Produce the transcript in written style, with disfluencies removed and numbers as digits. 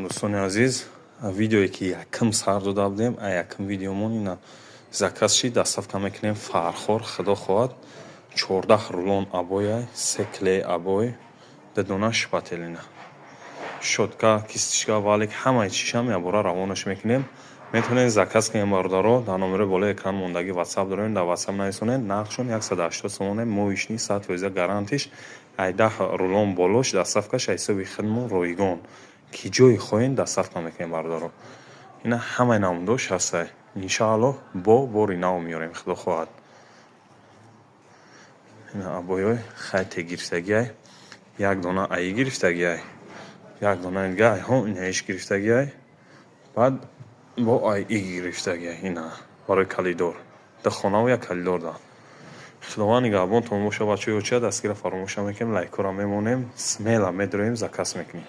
دوستان عزیز ویدیویی که یکم سر داده بودیم یکم ویدیومون اینا زکاس شید دستافکا میکنیم فرخور خدا خواهد 14 رولون ابوی 3 کلی ابوی بدون شپاتلینا شوتکا کیستشکا والک همه چیش هم یابورا روانش میکنیم میتونین زکاس کنیم باردارو در نمره بالای اکران موندگی واتساپ دارین در واتساپ نایسونین نقشون 180 سومونه مویشنی 100% гарантиш ай 10 рулон болош дастафкаш ҳисоби хидмон ройгон ки ҷои хоҳен дастафка мекунем бардоро ина ҳамаи намудош ҳастай иншааллоҳ бо бори нав меёрем худо хоҳад ина абоёй хайте гирифтагиай як дона аи гирифтагиай як дона дига айҳо инаиш гирифтагиай баъд бо аи гирифтагиай ина барои калидор да хонаву як калидор да худованд нигаҳбонтон боша бачаҳои оча дастгира фаромӯш намекунем лайкора мемонем смела медроем закас мекунем